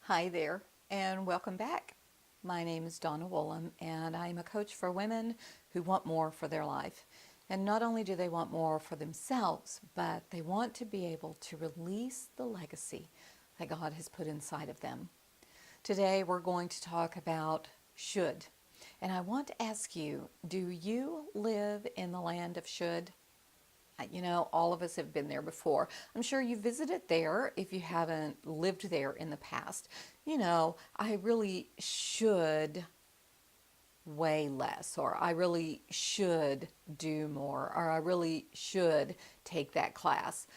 Hi there, and welcome back. My name is Donna Woolham, and I'm a coach for women who want more for their life. And not only do they want more for themselves, but they want to be able to release the legacy that God has put inside of them. Today, we're going to talk about should. And I want to ask you, do you live in the land of should? All of us have been there before. I'm sure you visited there if you haven't lived there in the past. I really should weigh less, or I really should do more, or I really should take that class.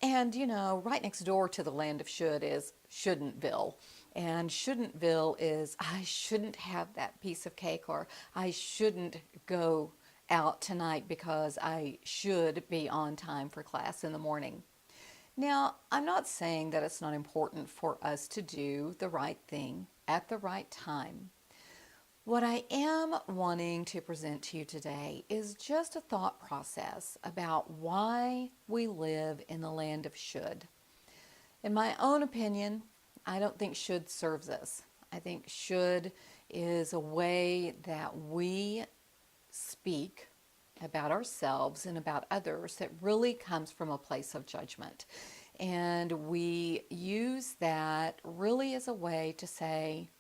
And, right next door to the land of should is shouldn'tville. And shouldn'tville is I shouldn't have that piece of cake, or I shouldn't go out tonight because I should be on time for class in the morning. Now, I'm not saying that it's not important for us to do the right thing at the right time. What I am wanting to present to you today is just a thought process about why we live in the land of should. In my own opinion, I don't think should serves us. I think should is a way that we speak about ourselves and about others that really comes from a place of judgment. And we use that really as a way to say,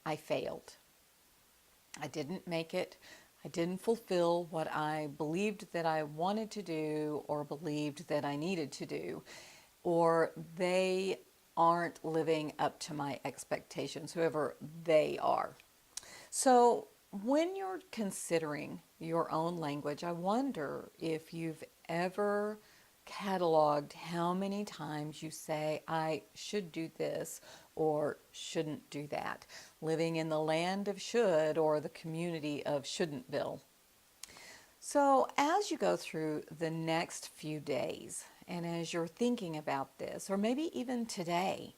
I failed. I didn't make it. I didn't fulfill what I believed that I wanted to do or believed that I needed to do, or they aren't living up to my expectations, whoever they are. So when you're considering your own language, I wonder if you've ever cataloged how many times you say, I should do this or shouldn't do that, living in the land of should or the community of shouldn'tville. So as you go through the next few days, and as you're thinking about this, or maybe even today,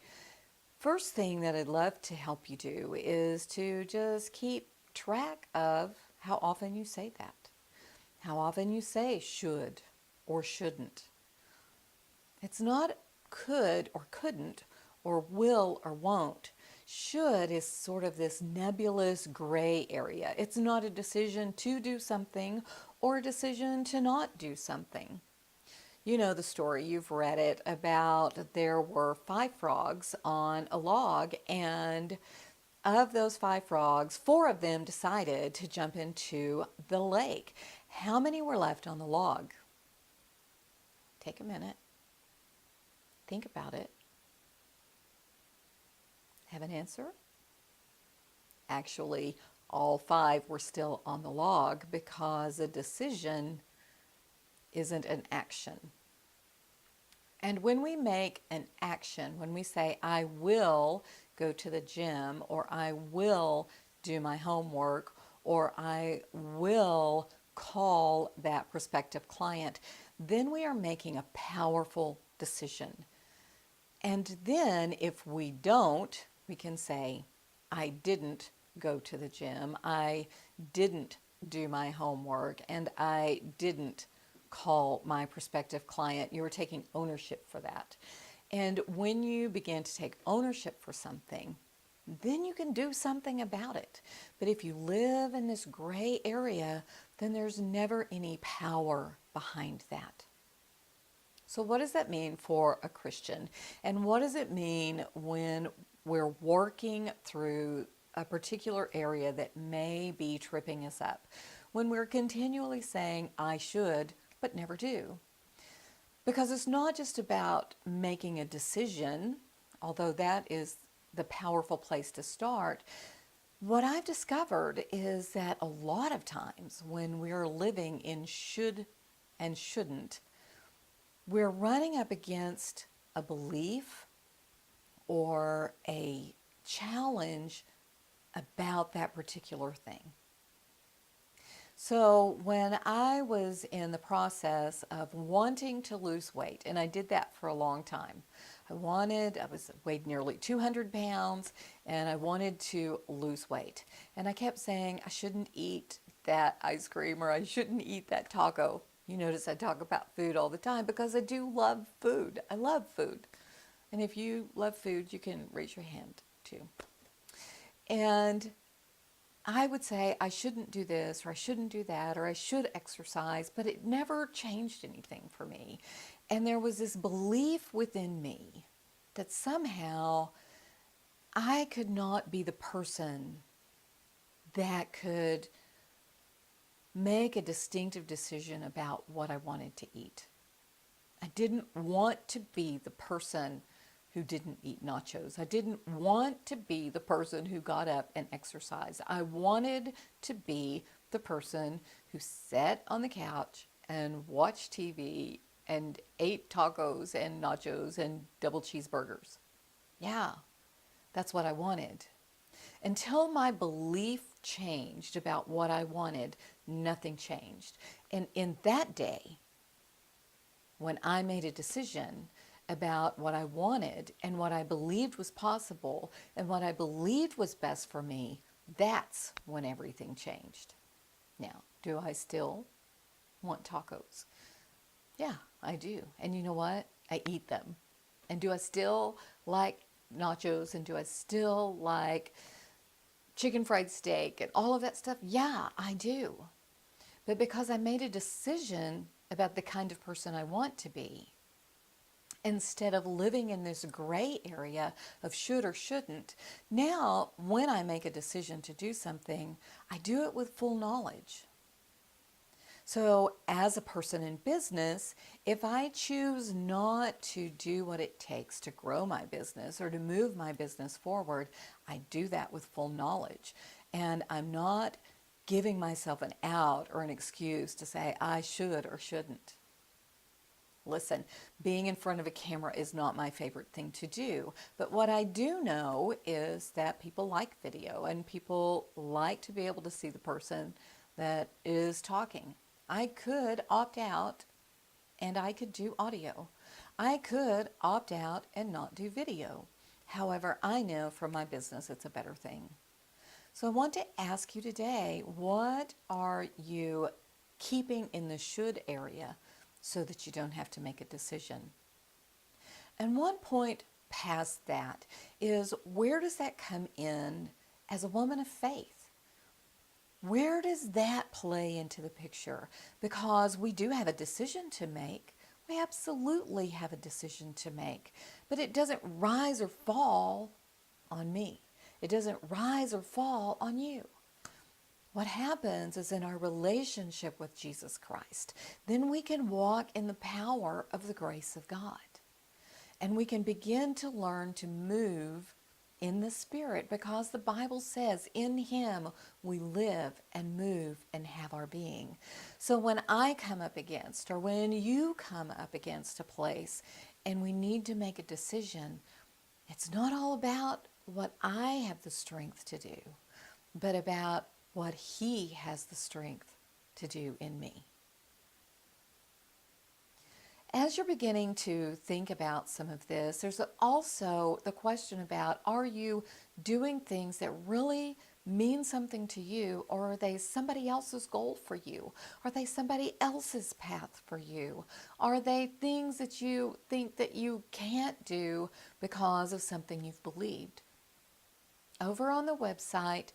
first thing that I'd love to help you do is to just keep track of how often you say that, how often you say should or shouldn't. It's not could or couldn't or will or won't. Should is sort of this nebulous gray area. It's not a decision to do something or a decision to not do something. You know the story, you've read it, about there were 5 frogs on a log, and of those 5 frogs, 4 of them decided to jump into the lake. How many were left on the log? Take a minute. Think about it. Have an answer? Actually, all 5 were still on the log because a decision isn't an action. And when we make an action, when we say, I will go to the gym, or I will do my homework, or I will call that prospective client, then we are making a powerful decision. And then if we don't, we can say, I didn't go to the gym, I didn't do my homework, and I didn't call my prospective client. You are taking ownership for that. And when you begin to take ownership for something, then you can do something about it. But if you live in this gray area, then there's never any power behind that. So what does that mean for a Christian? And what does it mean when we're working through a particular area that may be tripping us up? When we're continually saying, I should, but never do. Because it's not just about making a decision, although that is the powerful place to start. What I've discovered is that a lot of times when we're living in should and shouldn't, we're running up against a belief or a challenge about that particular thing. So when I was in the process of wanting to lose weight, and I did that for a long time, I weighed nearly 200 pounds, and I wanted to lose weight. And I kept saying I shouldn't eat that ice cream, or I shouldn't eat that taco. You notice I talk about food all the time because I do love food. I love food. And if you love food, you can raise your hand to. And I would say I shouldn't do this, or I shouldn't do that, or I should exercise, but it never changed anything for me. And there was this belief within me that somehow I could not be the person that could make a distinctive decision about what I wanted to eat. I didn't want to be the person who didn't eat nachos. I didn't want to be the person who got up and exercised. I wanted to be the person who sat on the couch and watched TV and ate tacos and nachos and double cheeseburgers. Yeah, that's what I wanted. Until my belief changed about what I wanted, nothing changed. And in that day, when I made a decision about what I wanted and what I believed was possible and what I believed was best for me, that's when everything changed. Now, do I still want tacos? Yeah, I do. And you know what? I eat them. And do I still like nachos, and do I still like chicken fried steak and all of that stuff? Yeah, I do. But because I made a decision about the kind of person I want to be, instead of living in this gray area of should or shouldn't, now when I make a decision to do something, I do it with full knowledge. So as a person in business, if I choose not to do what it takes to grow my business or to move my business forward, I do that with full knowledge. And I'm not giving myself an out or an excuse to say I should or shouldn't. Listen, being in front of a camera is not my favorite thing to do, but what I do know is that people like video and people like to be able to see the person that is talking. I could opt out and I could do audio. I could opt out and not do video. However, I know for my business it's a better thing. So I want to ask you today, what are you keeping in the should area so that you don't have to make a decision? And one point past that is, where does that come in as a woman of faith? Where does that play into the picture? Because we do have a decision to make. We absolutely have a decision to make, but it doesn't rise or fall on me. It doesn't rise or fall on you. What happens is, in our relationship with Jesus Christ, then we can walk in the power of the grace of God. And we can begin to learn to move in the Spirit, because the Bible says in Him we live and move and have our being. So when I come up against, or when you come up against a place and we need to make a decision, it's not all about what I have the strength to do, but about what He has the strength to do in me. As you're beginning to think about some of this, there's also the question about, are you doing things that really mean something to you, or are they somebody else's goal for you? Are they somebody else's path for you? Are they things that you think that you can't do because of something you've believed? Over on the website,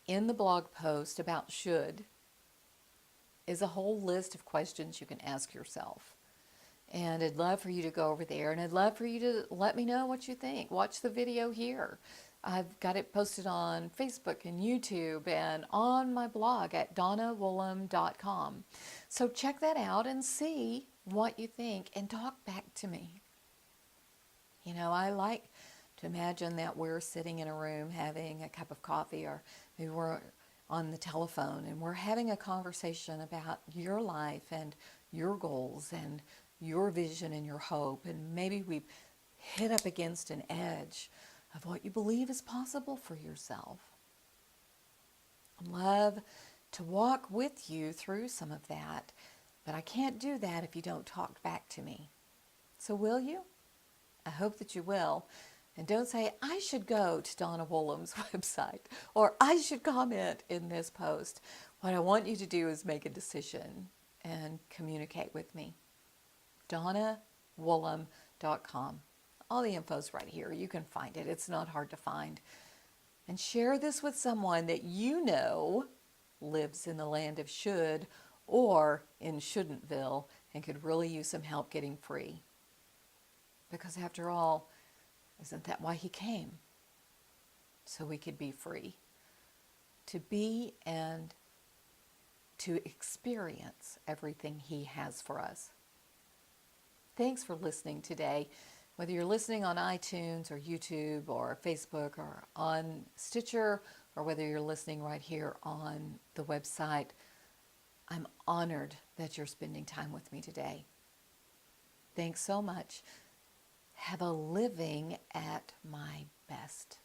in the blog post about should, is a whole list of questions you can ask yourself. And I'd love for you to go over there, and I'd love for you to let me know what you think. Watch the video here. I've got it posted on Facebook and YouTube and on my blog at donnawoolham.com. So check that out and see what you think and talk back to me. You know, I like to imagine that we're sitting in a room having a cup of coffee, or maybe we're on the telephone and we're having a conversation about your life and your goals and your vision and your hope, and maybe we've hit up against an edge of what you believe is possible for yourself. I'd love to walk with you through some of that, but I can't do that if you don't talk back to me. So will you? I hope that you will. And don't say, I should go to Donna Woolham's website, or I should comment in this post. What I want you to do is make a decision and communicate with me. donnawoolham.com. All the info's right here. You can find it. It's not hard to find. And share this with someone that you know lives in the land of should or in shouldn'tville and could really use some help getting free. Because after all, isn't that why he came? So we could be free. To be and to experience everything he has for us. Thanks for listening today. Whether you're listening on iTunes or YouTube or Facebook or on Stitcher, or whether you're listening right here on the website, I'm honored that you're spending time with me today. Thanks so much. Have a living at my best.